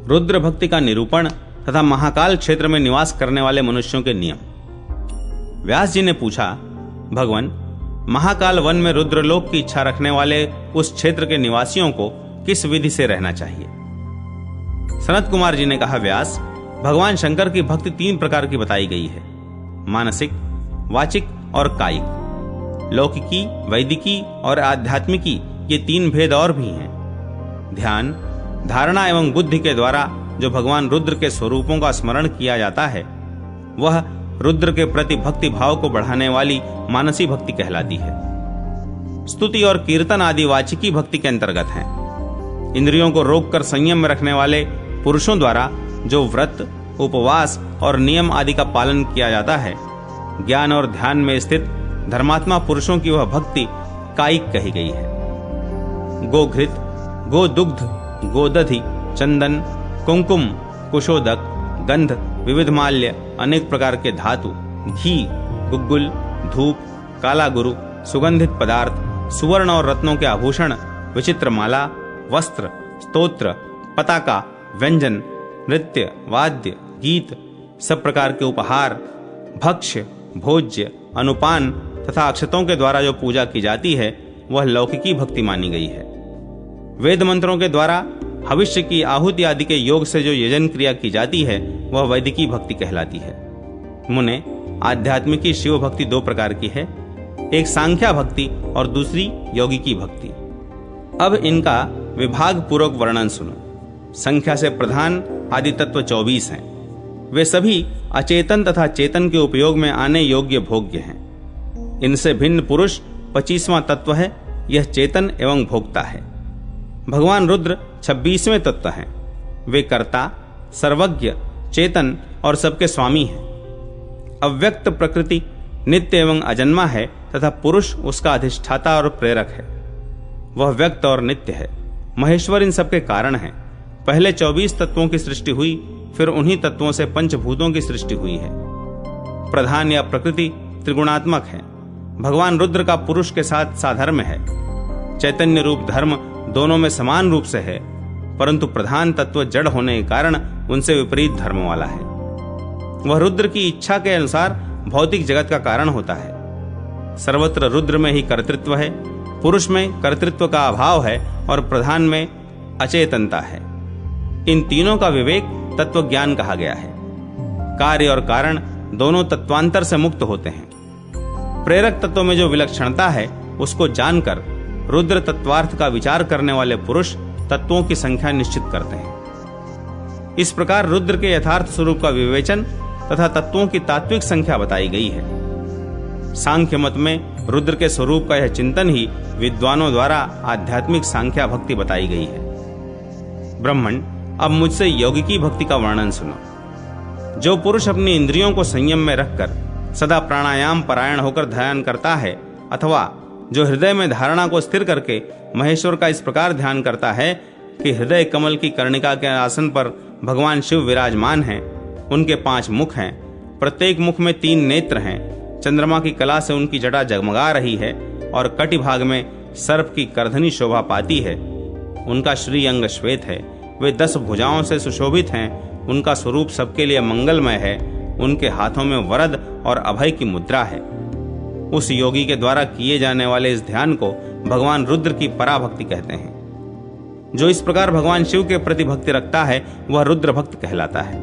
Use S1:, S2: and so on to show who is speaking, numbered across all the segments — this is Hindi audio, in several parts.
S1: रुद्र भक्ति का निरूपण तथा महाकाल क्षेत्र में निवास करने वाले मनुष्यों के नियम। व्यास जी ने पूछा, भगवान, महाकाल वन में रुद्रलोक की इच्छा रखने वाले उस क्षेत्र के निवासियों को किस विधि से रहना चाहिए? सनत कुमार जी ने कहा, व्यास, भगवान शंकर की भक्ति 3 प्रकार की बताई गई है, मानसिक, वाचिक और कायिक। लौकिकी, वैदिकी और आध्यात्मिकी, ये 3 भेद और भी हैं। ध्यान, धारणा एवं बुद्धि के द्वारा जो भगवान रुद्र के स्वरूपों का स्मरण किया जाता है, वह रुद्र के प्रति भक्ति भाव को बढ़ाने वाली मानसी भक्ति कहलाती है। स्तुति और कीर्तन आदि वाचिकी भक्ति के अंतर्गत हैं। इंद्रियों को रोककर संयम में रखने वाले पुरुषों द्वारा जो व्रत, उपवास और नियम आदि का पालन किया जाता है, ज्ञान और ध्यान में स्थित धर्मात्मा पुरुषों की वह भक्ति कायिक कही गई है। गोघृत, गोदुग्ध, गोदधि, चंदन, कुंकुम, कुशोदक, गंध, विविध माल्य, अनेक प्रकार के धातु, घी, गुग्गुल, धूप, काला गुरु, सुगंधित पदार्थ, सुवर्ण और रत्नों के आभूषण, विचित्र माला, वस्त्र, स्तोत्र, पताका, व्यंजन, नृत्य, वाद्य, गीत, सब प्रकार के उपहार, भक्ष्य, भोज्य, अनुपान तथा अक्षतों के द्वारा जो पूजा की जाती है, वह लौकिकी भक्ति मानी गई है। वेद मंत्रों के द्वारा भविष्य की आहुति आदि के योग से जो यजन क्रिया की जाती है, वह वैदिकी भक्ति कहलाती है। मुने, आध्यात्मिकी शिव भक्ति 2 प्रकार की है, एक सांख्या भक्ति और दूसरी योगिकी भक्ति। अब इनका विभाग पूर्वक वर्णन सुनो। संख्या से प्रधान आदि तत्व 24 हैं। वे सभी अचेतन तथा चेतन के उपयोग में आने योग्य भोग्य हैं। इनसे भिन्न पुरुष 25वां तत्व है, यह चेतन एवं भोक्ता है। भगवान रुद्र 26वें तत्व हैं। वे कर्ता, सर्वज्ञ, चेतन और सबके स्वामी हैं। अव्यक्त प्रकृति नित्य एवं अजन्मा है तथा पुरुष उसका अधिष्ठाता और प्रेरक है। वह व्यक्त और नित्य है। महेश्वर इन सबके कारण है। पहले 24 तत्वों की सृष्टि हुई, फिर उन्हीं तत्वों से पंचभूतों की सृष्टि हुई है। प्रधान या प्रकृति त्रिगुणात्मक है। भगवान रुद्र का पुरुष के साथ साधर्म है। चैतन्य रूप धर्म दोनों में समान रूप से है, परंतु प्रधान तत्व जड़ होने के कारण उनसे विपरीत धर्म वाला है। वह रुद्र की इच्छा के अनुसार भौतिक जगत का कारण होता है। सर्वत्र रुद्र में ही कर्तृत्व है, पुरुष में कर्तृत्व का अभाव है और प्रधान में अचेतनता है। इन तीनों का विवेक तत्व ज्ञान कहा गया है। कार्य और कारण दोनों तत्वांतर से मुक्त होते हैं। प्रेरक तत्व में जो विलक्षणता है, उसको जानकर रुद्र तत्वार्थ का विचार करने वाले पुरुष तत्वों की संख्या निश्चित करते हैं। इस प्रकार रुद्र के यथार्थ स्वरूप का विवेचन तथा तत्वों की तात्विक संख्या बताई गई है। सांख्य मत में रुद्र के स्वरूप का यह चिंतन ही विद्वानों द्वारा आध्यात्मिक सांख्या भक्ति बताई गई है। ब्राह्मण, अब मुझसे यौगिकी भक्ति का वर्णन सुनो। जो पुरुष अपनी इंद्रियों को संयम में रखकर सदा प्राणायाम परायण होकर ध्यान करता है, अथवा जो हृदय में धारणा को स्थिर करके महेश्वर का इस प्रकार ध्यान करता है कि हृदय कमल की कर्णिका के आसन पर भगवान शिव विराजमान हैं, उनके 5 मुख हैं, प्रत्येक मुख में 3 नेत्र हैं, चंद्रमा की कला से उनकी जटा जगमगा रही है और कटि भाग में सर्प की करधनी शोभा पाती है, उनका श्री अंग श्वेत है, वे 10 भुजाओं से सुशोभित हैं, उनका स्वरूप सबके लिए मंगलमय है, उनके हाथों में वरद और अभय की मुद्रा है। उस योगी के द्वारा किए जाने वाले इस ध्यान को भगवान रुद्र की पराभक्ति कहते हैं। जो इस प्रकार भगवान शिव के प्रति भक्ति रखता है, वह रुद्र भक्त कहलाता है।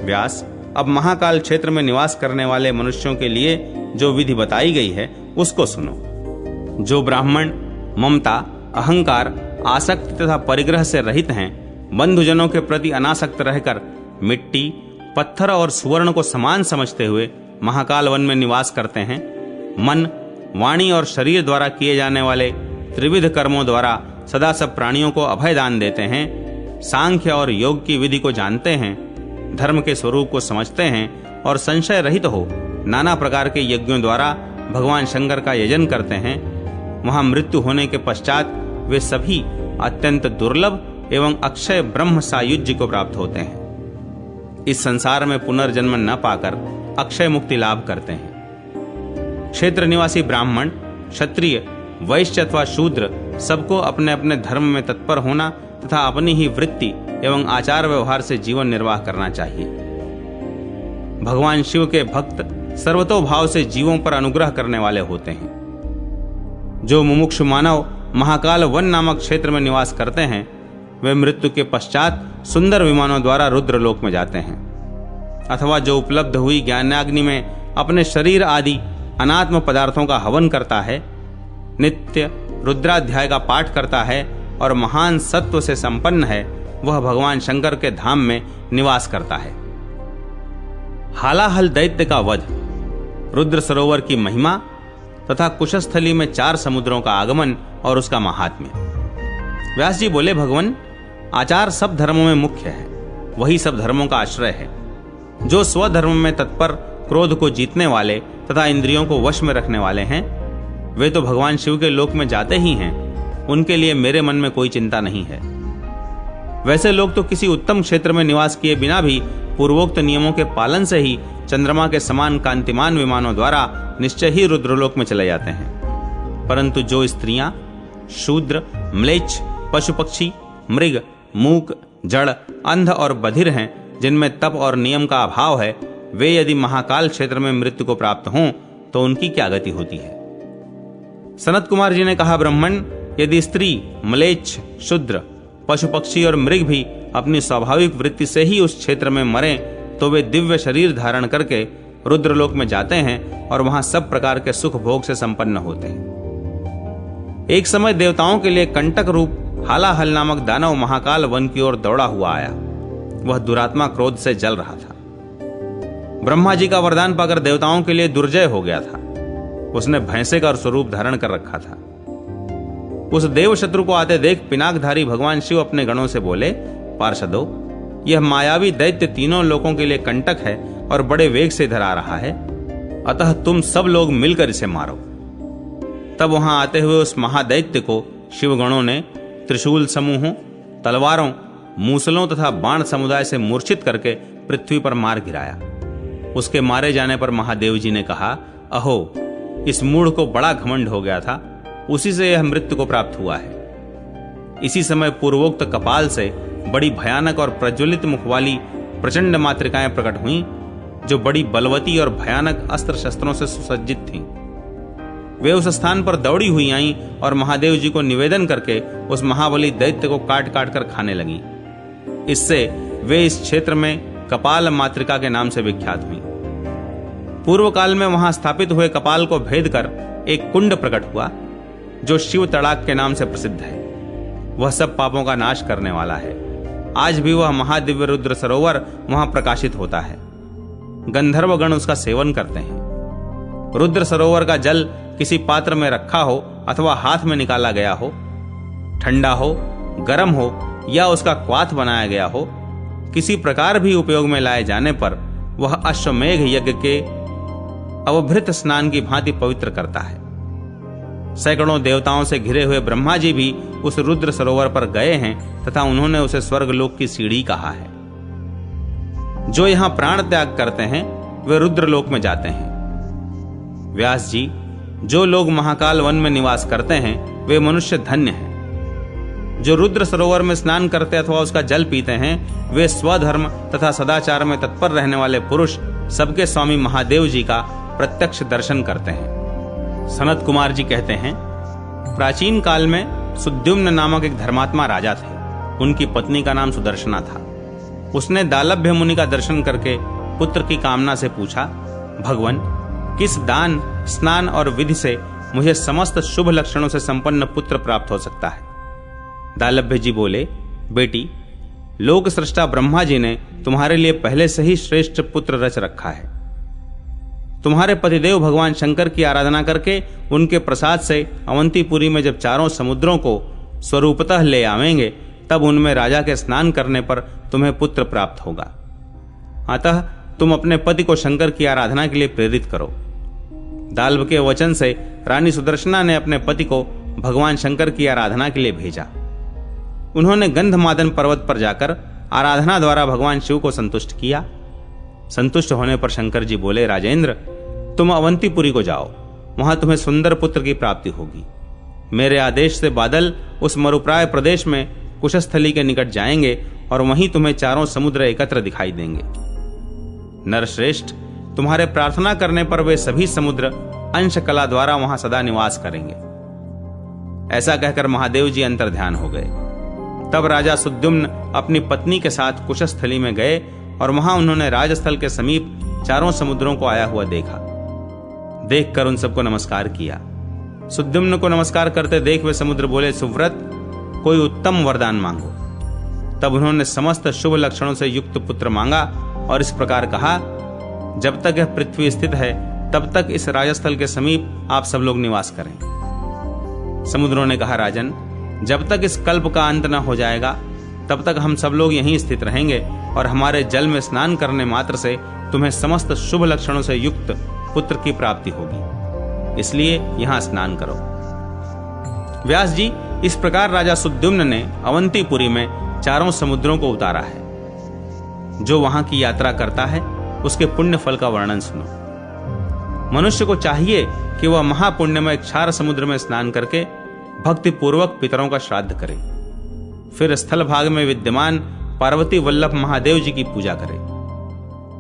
S1: व्यास, अब महाकाल क्षेत्र में निवास करने वाले मनुष्यों के लिए जो विधि बताई गई है, उसको सुनो। जो ब्राह्मण ममता, अहंकार, आसक्ति तथा परिग्रह से रहित हैं, बंधुजनों के प्रति अनासक्त रहकर मिट्टी, पत्थर और सुवर्ण को समान समझते हुए महाकाल वन में निवास करते हैं, मन, वाणी और शरीर द्वारा किए जाने वाले त्रिविध कर्मों द्वारा सदा सब प्राणियों को अभय दान देते हैं, सांख्य और योग की विधि को जानते हैं, धर्म के स्वरूप को समझते हैं और संशय रहित हो नाना प्रकार के यज्ञों द्वारा भगवान शंकर का यजन करते हैं, वहां मृत्यु होने के पश्चात वे सभी अत्यंत दुर्लभ एवं अक्षय ब्रह्म सायुज्य को प्राप्त होते हैं। इस संसार में पुनर्जन्म न पाकर अक्षय मुक्ति लाभ करते हैं। क्षेत्र निवासी ब्राह्मण, क्षत्रिय, वैश्य अथवा शूद्र सबको अपने अपने धर्म में तत्पर होना तथा अपनी ही वृत्ति एवं आचार व्यवहार से जीवन निर्वाह करना चाहिए। भगवान शिव के भक्त सर्वतोभाव से जीवों पर अनुग्रह करने वाले होते हैं। जो मुमुक्षु मानव महाकाल वन नामक क्षेत्र में निवास करते हैं, वे मृत्यु के पश्चात सुंदर विमानों द्वारा रुद्रलोक में जाते हैं, अथवा जो उपलब्ध हुई ज्ञानाग्नि में अपने शरीर आदि अनात्म पदार्थों का हवन करता है, नित्य रुद्राध्याय का पाठ करता है और महान सत्व से संपन्न है, वह भगवान शंकर के धाम में निवास करता है। हालाहल दैत्य का वध, रुद्र सरोवर की महिमा तथा कुशस्थली में 4 समुद्रों का आगमन और उसका महात्म्य। व्यास जी बोले, भगवान, आचार सब धर्मों में मुख्य है, वही सब धर्मों का आश्रय है। जो स्वधर्म में तत्पर, क्रोध को जीतने वाले तथा इंद्रियों को वश में रखने वाले हैं, वे तो भगवान शिव के लोक में जाते ही हैं। उनके लिए मेरे मन में कोई चिंता नहीं है। वैसे लोग तो किसी उत्तम क्षेत्र में निवास किए बिना भी पूर्वोक्त नियमों के पालन से ही चंद्रमा के समान कांतिमान विमानों द्वारा निश्चय ही रुद्रलोक में चले जाते हैं। परंतु जो स्त्रियां, शूद्र, म्लेच्छ, पशु पक्षी, मृग, मूक, जड़, अंध और बधिर हैं, जिनमें तप और नियम का अभाव है, वे यदि महाकाल क्षेत्र में मृत्यु को प्राप्त हों तो उनकी क्या गति होती है। सनत कुमार जी ने कहा, ब्राह्मण, यदि स्त्री, म्लेच्छ, शूद्र, पशु पक्षी और मृग भी अपनी स्वाभाविक वृत्ति से ही उस क्षेत्र में मरें तो वे दिव्य शरीर धारण करके रुद्रलोक में जाते हैं और वहां सब प्रकार के सुख भोग से संपन्न होते हैं। एक समय देवताओं के लिए कंटक रूप हालाहल नामक दानव महाकाल वन की ओर दौड़ा हुआ आया। वह दुरात्मा क्रोध से जल रहा था। ब्रह्मा जी का वरदान पाकर देवताओं के लिए दुर्जय हो गया था। उसने भैंसे का स्वरूप धारण कर रखा था। उस देव शत्रु को आते देख पिनाकधारी भगवान शिव अपने गणों से बोले, पार्षदों, यह मायावी दैत्य तीनों लोकों के लिए कंटक है और बड़े वेग से इधर आ रहा है, अतः तुम सब लोग मिलकर इसे मारो। तब वहां आते हुए उस महादैत्य को शिवगणों ने त्रिशूल समूहों, तलवारों, मूसलों तथा बाण समुदाय से मूर्छित करके पृथ्वी पर मार गिराया। उसके मारे जाने पर महादेव जी ने कहा, अहो, इस मूढ़ को बड़ा घमंड हो गया था, उसी से यह मृत्यु को प्राप्त हुआ है। इसी समय पूर्वोक्त कपाल से बड़ी भयानक और प्रज्वलित मुख वाली प्रचंड मातृकाएं प्रकट हुईं, जो बड़ी बलवती और भयानक अस्त्र शस्त्रों से सुसज्जित थीं। वे उस स्थान पर दौड़ी हुई आईं और महादेव जी को निवेदन करके उस महाबली दैत्य को काट काट कर खाने लगीं। इससे वे इस क्षेत्र में कपाल मातृका के नाम से विख्यात हुईं। पूर्व काल में वहां स्थापित हुए कपाल को भेद कर एक कुंड प्रकट हुआ, जो शिव तड़ाक के नाम से प्रसिद्ध है। वह सब पापों का नाश करने वाला है। आज भी वह महादिव्य रुद्र सरोवर वहां प्रकाशित होता है। गंधर्व गण उसका सेवन करते हैं। रुद्र सरोवर का जल किसी पात्र में रखा हो अथवा हाथ में निकाला गया हो, ठंडा हो, गर्म हो या उसका क्वाथ बनाया गया हो, किसी प्रकार भी उपयोग में लाए जाने पर वह अश्वमेघ यज्ञ के अवभृत स्नान की भांति पवित्र करता है। सैकड़ों देवताओं से घिरे हुए ब्रह्मा जी भी उस रुद्र सरोवर पर गए हैं तथा उन्होंने उसे स्वर्गलोक की सीढ़ी कहा है। जो यहां प्राण त्याग करते हैं वे रुद्रलोक में जाते हैं। व्यास जी, जो लोग महाकाल वन में निवास करते हैं वे मनुष्य धन्य हैं। जो रुद्र सरोवर में स्नान करते अथवा उसका जल पीते हैं वे स्वधर्म तथा सदाचार में तत्पर रहने वाले पुरुष सबके स्वामी महादेव जी का प्रत्यक्ष दर्शन करते हैं। सनत कुमार जी कहते हैं, प्राचीन काल में सुद्युम्न नामक एक धर्मात्मा राजा थे। उनकी पत्नी का नाम सुदर्शना था। उसने दालभ्य मुनि का दर्शन करके पुत्र की कामना से पूछा, भगवान, किस दान, स्नान और विधि से मुझे समस्त शुभ लक्षणों से संपन्न पुत्र प्राप्त हो सकता है। दालभ्य जी बोले, बेटी, लोक सृष्टा ब्रह्मा जी ने तुम्हारे लिए पहले से ही श्रेष्ठ पुत्र रच रखा है। तुम्हारे पतिदेव भगवान शंकर की आराधना करके उनके प्रसाद से अवंतीपुरी में जब चारों समुद्रों को स्वरूपतः ले आवेंगे, तब उनमें राजा के स्नान करने पर तुम्हें पुत्र प्राप्त होगा। अतः तुम अपने पति को शंकर की आराधना के लिए प्रेरित करो। दाल्भ के वचन से रानी सुदर्शना ने अपने पति को भगवान शंकर की आराधना के लिए भेजा। उन्होंने गंधमादन पर्वत पर जाकर आराधना द्वारा भगवान शिव को संतुष्ट किया। संतुष्ट होने पर शंकर जी बोले, राजेंद्र, तुम अवंतीपुरी को जाओ, वहां तुम्हें सुंदर पुत्र की प्राप्ति होगी। मेरे आदेश से बादल उस मरुप्राय प्रदेश में कुशस्थली के निकट जाएंगे और वहीं तुम्हें चारों समुद्र एकत्र दिखाई देंगे। नरश्रेष्ठ, तुम्हारे प्रार्थना करने पर वे सभी समुद्र अंश कला द्वारा वहां सदा निवास करेंगे। ऐसा कहकर महादेव जी अंतर्ध्यान हो गए। तब राजा सुद्युम्न अपनी पत्नी के साथ कुशस्थली में गए और वहां उन्होंने राजस्थल के समीप चारों समुद्रों को आया हुआ देखा। देखकर उन सबको नमस्कार किया। सुद्युम्न को नमस्कार करते देख वे समुद्र बोले, सुव्रत, कोई उत्तम वरदान मांगो। तब उन्होंने समस्त शुभ लक्षणों से युक्त पुत्र मांगा और इस प्रकार कहा, जब तक यह पृथ्वी स्थित है तब तक इस राजस्थल के समीप आप सब लोग निवास करें। समुद्रों ने कहा, राजन, जब तक इस कल्प का अंत न हो जाएगा तब तक हम सब लोग यहीं स्थित रहेंगे और हमारे जल में स्नान करने मात्र से तुम्हें समस्त शुभ लक्षणों से युक्त पुत्र की प्राप्ति होगी, इसलिए यहां स्नान करो। व्यास जी, इस प्रकार राजा सुद्युम्न ने अवंतीपुरी में चारों समुद्रों को उतारा है। जो वहां की यात्रा करता है उसके पुण्य फल का वर्णन सुनो। मनुष्य को चाहिए कि वह महापुण्यमय क्षार समुद्र में स्नान करके भक्ति पूर्वक पितरों का श्राद्ध करे, फिर स्थल भाग में विद्यमान पार्वती वल्लभ महादेव जी की पूजा करे।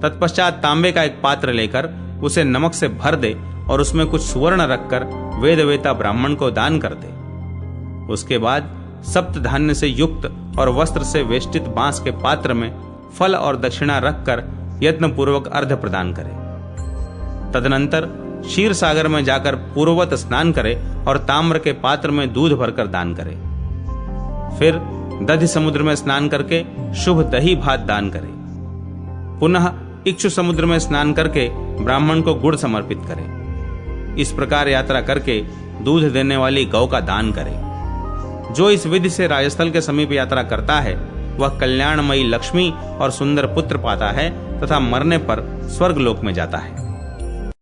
S1: तत्पश्चात तांबे का एक पात्र लेकर उसे नमक से भर दे और उसमें कुछ सुवर्ण रखकर वेदवेता ब्राह्मण को दान कर दे। उसके बाद सप्त धान्य से युक्त और वस्त्र से वेष्टित बांस के पात्र में फल और दक्षिणा रखकर यत्न पूर्वक अर्घ्य प्रदान करे। तदनंतर क्षीर सागर में जाकर पूर्ववत स्नान करे और ताम्र के पात्र में दूध भरकर दान करे। फिर दधि समुद्र में स्नान करके शुभ दही भात दान करे। पुनः इक्षु समुद्र में स्नान करके ब्राह्मण को गुड़ समर्पित करे। इस प्रकार यात्रा करके दूध देने वाली गौ का दान करे। जो इस विधि से राजस्थल के समीप यात्रा करता है वह कल्याणमयी लक्ष्मी और सुंदर पुत्र पाता है तथा मरने पर स्वर्ग लोक में जाता है।